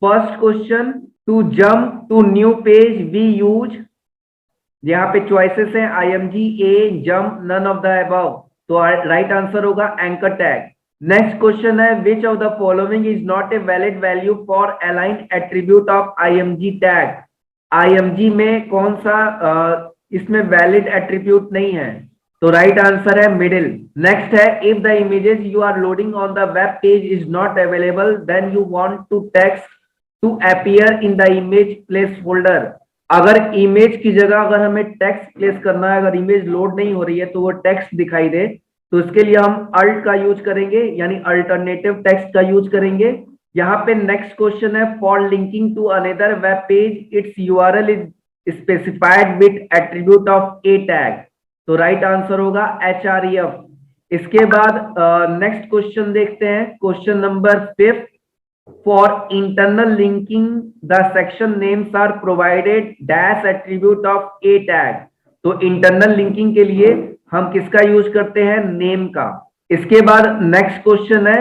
First question, to jump to new page we use, यहाँ पे choices हैं IMG, A, jump, none of the above. तो right answer होगा anchor tag. Next question है, which of the following is not a valid value for align attribute of IMG tag. IMG में कौन सा इसमें वैलिड एट्रीब्यूट नहीं है, तो राइट आंसर है मिडिल। नेक्स्ट है, if the images you are loading on the web page is not available then you want to text to appear in the image place folder. अगर image की जगह अगर हमें टेक्स्ट प्लेस करना है, अगर इमेज लोड नहीं हो रही है तो वो टेक्स्ट दिखाई दे, तो इसके लिए हम अल्ट का यूज करेंगे, यानी अल्टरनेटिव टेक्स्ट का यूज करेंगे। यहाँ पे नेक्स्ट क्वेश्चन है, for linking to another web page it's URL is specified with attribute of a tag. तो राइट आंसर होगा href। इसके बाद नेक्स्ट क्वेश्चन देखते हैं, question number 5। For internal linking, the section names are provided dash attribute of a tag। तो internal linking के लिए हम किसका यूज करते हैं, नेम का। इसके बाद नेक्स्ट क्वेश्चन है,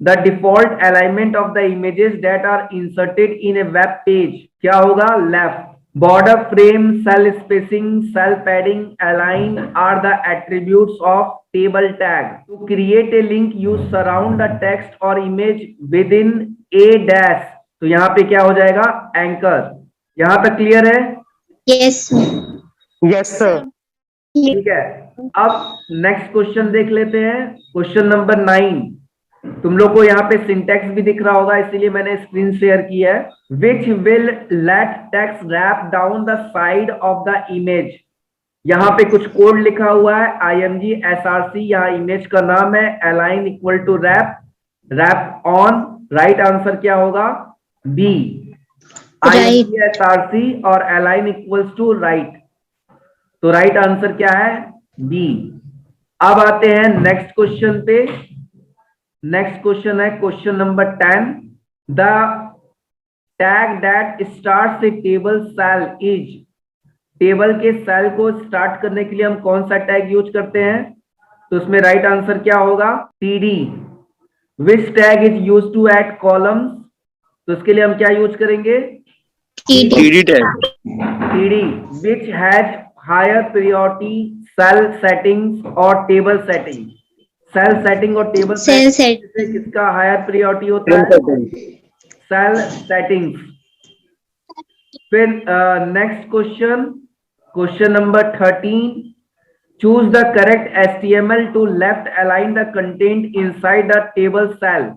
the default alignment of the images that are inserted in a web page क्या होगा, left. border frame, cell spacing, cell padding, align are the attributes of table tag। to create a link you surround the text or image within a dash। तो यहाँ पे क्या हो जाएगा, anchor. यहाँ पे क्लियर है? Yes yes sir. ठीक है, अब नेक्स्ट क्वेश्चन देख लेते हैं, क्वेश्चन नंबर 9। तुम लोग को यहाँ पे सिंटेक्स भी दिख रहा होगा, इसीलिए मैंने स्क्रीन शेयर किया है। Which will let text rap down the side of the image. यहाँ पे कुछ कोड लिखा हुआ है, IMG SRC, यहाँ इमेज का नाम है, align equal to wrap, wrap on. Right answer क्या होगा, बी। IMG SRC और अलाइन इक्वल्स टू राइट। तो राइट आंसर क्या है, बी। अब आते हैं नेक्स्ट क्वेश्चन पे। नेक्स्ट क्वेश्चन है question number 10। The tag that starts a table cell is. Table के सेल को स्टार्ट करने के लिए हम कौन सा टैग यूज करते हैं, तो उसमें राइट आंसर क्या होगा, TD। Which tag is use to add columns, तो उसके लिए हम क्या यूज करेंगे, TD tag. TD। Which has higher priority, cell settings और टेबल सेटिंग। सेल सेटिंग और टेबल सेटिंग किसका हायर प्रायोरिटी होता है, सेल सेटिंग्स। फिर next question, question number 13। Choose the correct HTML to left align the content inside the table cell.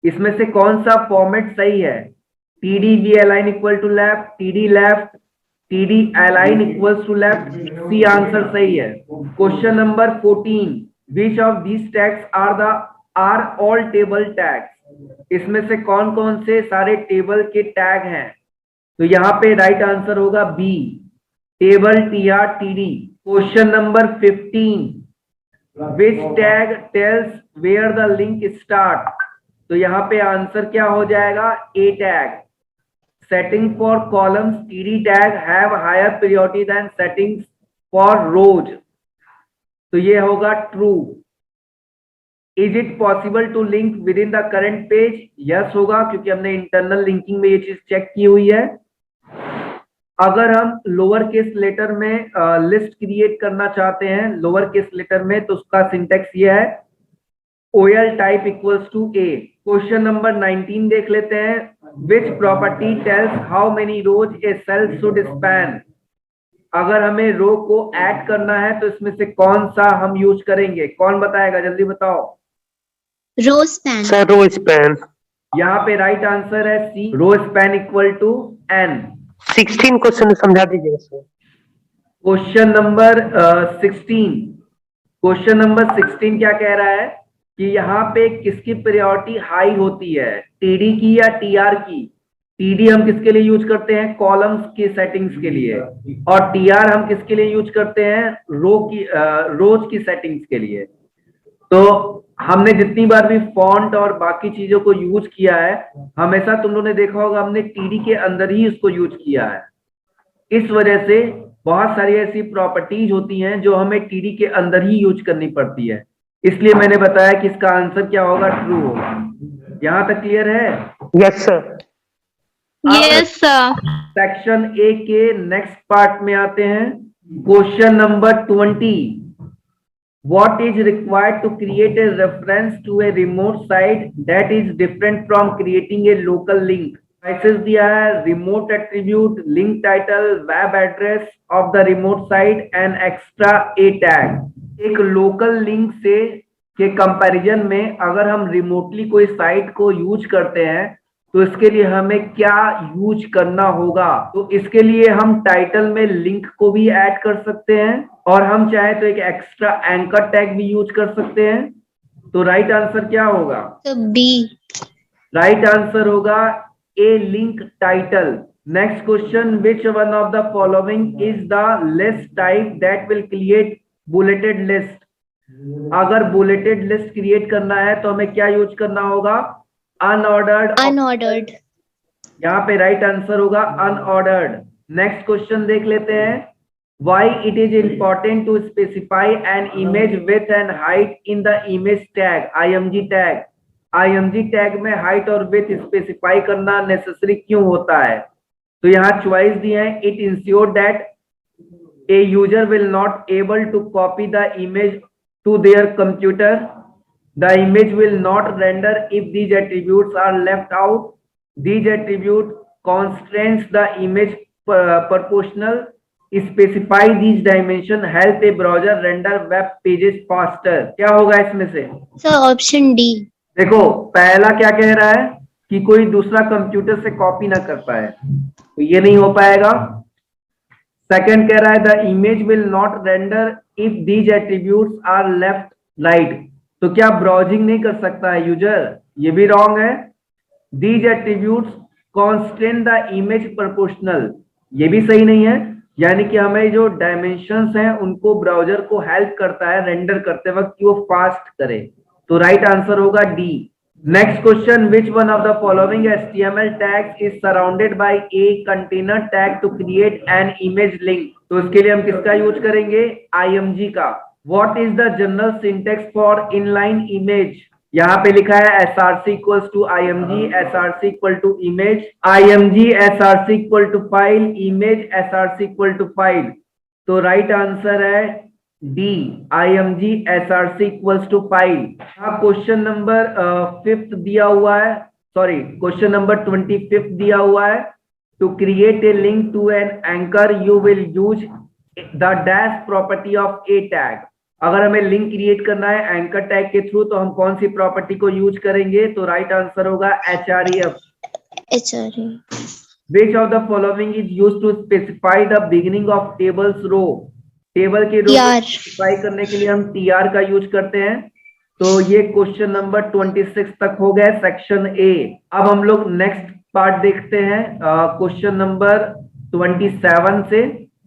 इसमें से कौन सा फॉर्मेट सही है, TD V align equal to left, TD left, TD align equals to left. C answer सही है। Question number 14। Which of these tags are all table tags। इसमें से कौन कौन से सारे टेबल के टैग हैं, तो यहाँ पे राइट आंसर होगा B, table TR TD। Question number 15। Which tag tells where the link start। तो यहाँ पे आंसर क्या हो जाएगा, A tag. Setting for columns TD tag have higher priority than settings for rows. तो ये होगा true. Is it possible to link within the current page, yes होगा, क्योंकि हमने इंटरनल लिंकिंग में ये चीज चेक की हुई है। अगर हम लोअर केस लेटर में लिस्ट क्रिएट करना चाहते हैं, लोअर केस लेटर में, तो उसका सिंटेक्स ये है, OL type equals to A। Question number 19 देख लेते हैं। Which property tells how many rows a cell should span. अगर हमें रो को ऐड करना है तो इसमें से कौन सा हम यूज करेंगे, कौन बताएगा, जल्दी बताओ। Row span. Sir row span. यहाँ पे राइट आंसर है C, row span equal to N। 16 question समझा दीजिएगा sir. Question number 16। Question number 16 क्या कह रहा है कि यहाँ पे किसकी प्रायोरिटी हाई होती है, TD की या TR की। TD हम किसके लिए यूज करते हैं, कॉलम्स की सेटिंग्स के लिए, और TR हम किसके लिए यूज करते हैं, रोज की सेटिंग्स के लिए। तो हमने जितनी बार भी फॉन्ट और बाकी चीजों को यूज किया है, हमेशा तुम लोगों ने देखा होगा हमने TD के अंदर ही इसको यूज किया है। इस वजह से बहुत सारी ऐसी प्रॉपर्टीज होती हैं जो हमें TD के अंदर ही यूज करनी पड़ती है, इसलिए मैंने बताया कि इसका आंसर क्या होगा, ट्रू होगा। यहाँ तक क्लियर है? Yes sir. Yes, sir. Section A के नेक्स्ट पार्ट में आते हैं। Question number 20। What is required to create a reference to a remote site that is different from creating a local link? Choices दिया है remote attribute, link title, web address of the remote site and extra a tag। एक local link से के comparison में अगर हम remotely कोई site को यूज करते हैं तो इसके लिए हमें क्या यूज करना होगा। तो इसके लिए हम टाइटल में लिंक को भी ऐड कर सकते हैं और हम चाहे तो एक एक्स्ट्रा एंकर टैग भी यूज कर सकते हैं। तो राइट आंसर क्या होगा? So B. राइट आंसर होगा a link title. Next question, which one of the following is the list type that will create bulleted list? अगर बुलेटेड लिस्ट क्रिएट करना है तो हमें क्या यूज करना होगा? अनऑर्डर्ड। Unordered. यहाँ पे राइट आंसर होगा अनऑर्डर्ड। नेक्स्ट क्वेश्चन देख लेते हैं। Why it is important to specify an image width and height in the image tag, img tag? img tag में height और width स्पेसिफाई करना नेसेसरी क्यों होता है? तो यहाँ चॉइस दिए हैं। It ensure that a user will not able to copy the image to their computer. The image will not render if these attributes are left out. These attribute constraints the image proportional. Specify these dimension help a browser render web pages faster. क्या होगा इसमें से? So option D. देखो पहला क्या कह रहा है कि कोई दूसरा कंप्यूटर से कॉपी ना कर पाए, तो ये नहीं हो पाएगा। सेकंड कह रहा है the image will not render if these attributes are left right. तो क्या ब्राउजिंग नहीं कर सकता है यूजर? ये भी रॉन्ग है। These attributes constant the image proportional, ये भी सही नहीं है। यानी कि हमें जो डायमेंशंस हैं उनको ब्राउजर को हेल्प करता है रेंडर करते वक्त कि वो फास्ट करे। तो राइट आंसर होगा D. Next question, which one of the following HTML tags is surrounded by a container tag to create an image link? तो इसके लिए हम किसका यूज करेंगे? img का। What is the general syntax for inline image? यहाँ पे लिखा है src equals to img, src equal to image, img src equal to file, image src equal to file। तो राइट आंसर है D, img src equals to file। हाँ, question number 5th दिया हुआ है, सॉरी क्वेश्चन नंबर 25th दिया हुआ है। To create a link to an anchor you will use the dash property of a tag. अगर हमें लिंक क्रिएट करना है एंकर टैग के थ्रू तो हम कौन सी प्रॉपर्टी को यूज करेंगे? तो राइट आंसर होगा href। Which of the following is used to specify the beginning of tables row? Table के रो स्पेसिफाई करने के लिए हम tr का यूज करते हैं। तो ये क्वेश्चन नंबर 26 तक हो गया सेक्शन ए। अब हम लोग नेक्स्ट पार्ट देखते हैं क्वेश्चन नंबर 27 से।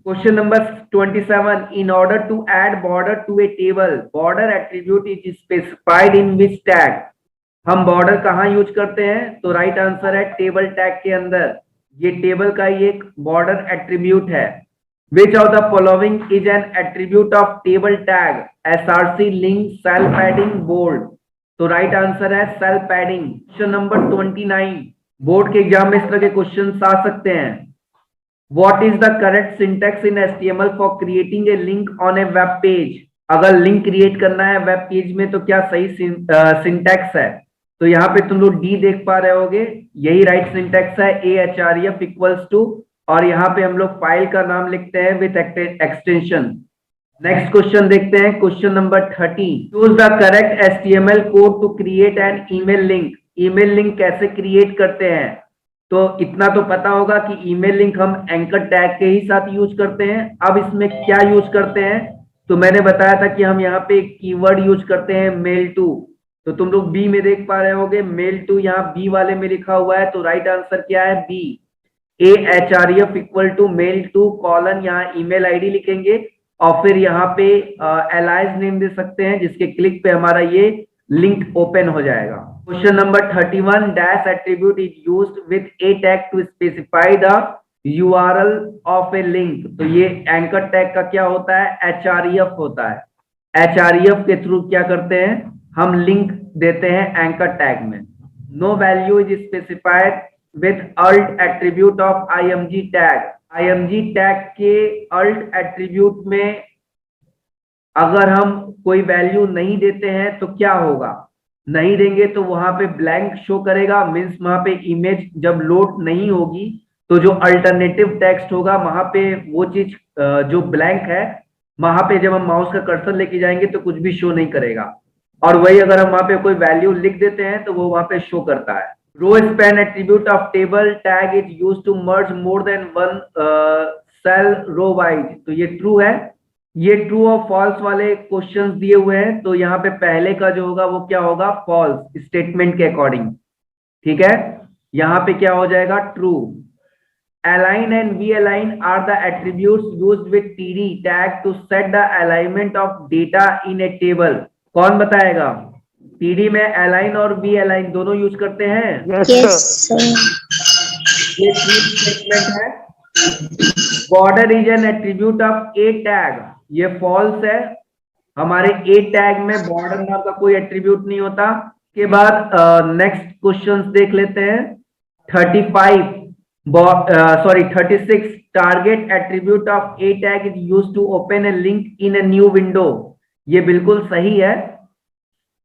Question number 27. In order to add border to a table, border attribute is specified in which tag? हम border कहाँ यूज करते हैं? तो राइट आंसर है टेबल टैग के अंदर। ये टेबल का ही एक border attribute है। Which of the following is an attribute of table tag? src, link, cell padding, bold। तो राइट आंसर है cell padding। Question number 29। Board के एग्जाम में इस तरह के क्वेश्चन आ सकते हैं। What is the correct syntax in HTML for creating a link on a web page? अगर लिंक क्रिएट करना है वेब पेज में तो क्या सही सिंटैक्स है? तो यहाँ पे तुम लोग डी देख पा रहे होगे, यही राइट सिंटैक्स है। ahref इक्वल्स टू और यहाँ पे हम लोग फाइल का नाम लिखते हैं विथ एक्सटेंशन। नेक्स्ट क्वेश्चन देखते हैं, question number 30। Choose the correct HTML code to create an email link. Email link कैसे क्रिएट करते हैं? तो इतना तो पता होगा कि ईमेल लिंक हम एंकर टैग के ही साथ यूज करते हैं। अब इसमें क्या यूज करते हैं? तो मैंने बताया था कि हम यहाँ पे एक कीवर्ड यूज करते हैं मेल टू। तो तुम लोग बी में देख पा रहे होगे मेल टू यहाँ बी वाले में लिखा हुआ है। तो राइट आंसर क्या है? B. ahref equal to mail to colon, यहाँ ईमेल आईडी लिखेंगे और फिर यहाँ पे एलाइज नेम दे सकते हैं जिसके क्लिक पे हमारा ये लिंक ओपन हो जाएगा। Question number 31। Dash attribute is used with a tag to specify the URL of a link. तो ये एंकर टैग का क्या होता है? href होता है। href के थ्रू क्या करते हैं? हम लिंक देते हैं एंकर टैग में। No value is specified with alt attribute of img tag। img tag के alt attribute में अगर हम कोई वैल्यू नहीं देते हैं तो क्या होगा, नहीं देंगे तो वहां पे ब्लैंक शो करेगा, मीन्स वहां पे इमेज जब लोड नहीं होगी तो जो अल्टरनेटिव टेक्स्ट होगा वहां पे वो चीज जो ब्लैंक है वहां पे जब हम माउस का कर्सर लेके जाएंगे तो कुछ भी शो नहीं करेगा। और वही अगर हम वहां पे कोई वैल्यू लिख देते हैं तो वो वहां पे शो करता है। Row span attribute of table tag is used to merge more than one cell row wise. तो ये ट्रू है। ये ट्रू और फॉल्स वाले क्वेश्चंस दिए हुए हैं, तो यहाँ पे पहले का जो होगा वो क्या होगा, फॉल्स स्टेटमेंट के अकॉर्डिंग। ठीक है, यहाँ पे क्या हो जाएगा, true. align and v-align are the attributes used with td tag to set the alignment of data in a table। कौन बताएगा, td में align और v-align दोनों यूज करते हैं। Yes, sir. ये ट्रू स्टेटमेंट है। border is an attribute of a tag, ये false है। हमारे a tag में border नाम का कोई एट्रीब्यूट नहीं होता। के बाद नेक्स्ट क्वेश्चंस देख लेते हैं। 36 target attribute of a tag is used to open a link in a new window। ये बिल्कुल सही है।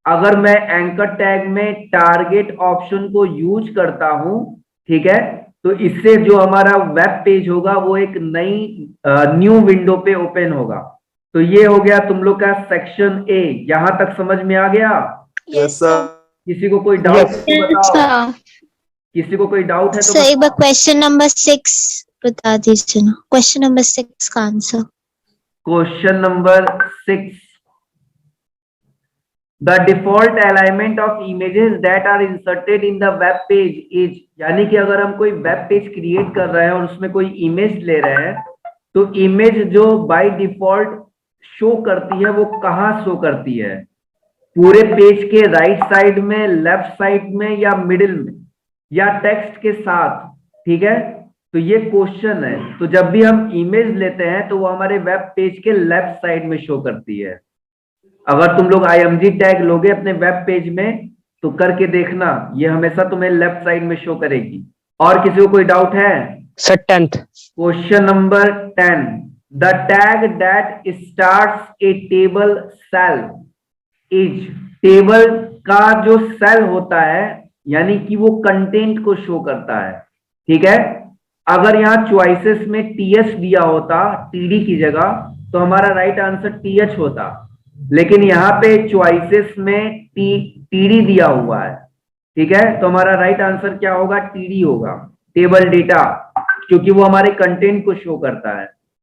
अगर मैं एंकर टैग में टारगेट ऑप्शन को यूज करता हूं, ठीक है, तो इससे जो हमारा वेब पेज होगा वो एक नई न्यू विंडो पे ओपन होगा। तो ये हो गया तुम लोग का सेक्शन ए। यहां तक समझ में आ गया? Yes sir. किसी को कोई डाउट है तो बताओ। किसी को कोई डाउट है तो सर एक बार क्वेश्चन नंबर 6 बता दीजिए ना, क्वेश्चन नंबर 6 का answer. Question number 6, the default alignment of images that are inserted in the web page is, यानी कि अगर हम कोई वेब पेज क्रिएट कर रहे हैं और उसमें कोई इमेज ले रहे हैं तो इमेज जो बाय डिफॉल्ट शो करती है वो कहाँ शो करती है, पूरे पेज के राइट साइड में, लेफ्ट साइड में या मिडिल में या टेक्स्ट के साथ। ठीक है, तो ये क्वेश्चन है। तो जब भी हम इमेज लेते हैं तो वो हमारे वेब पेज के लेफ्ट साइड में शो करती है। अगर तुम लोग img टैग लोगे अपने वेब पेज में तो करके देखना, ये हमेशा तुम्हें लेफ्ट साइड में शो करेगी। और किसी को कोई डाउट है? Sir, 10th. Question number 10, the tag that starts a table cell is, table का जो सेल होता है यानी कि वो कंटेंट को शो करता है। ठीक है, अगर यहाँ चॉइसेस में टीएच दिया होता टीडी की जगह तो हमारा राइट आंसर टीएच होता, लेकिन यहाँ पे चॉइसेस में टीडी दिया हुआ है। ठीक है, तो हमारा राइट आंसर क्या होगा, टीडी होगा, टेबल डेटा, क्योंकि वो हमारे कंटेंट को शो करता है।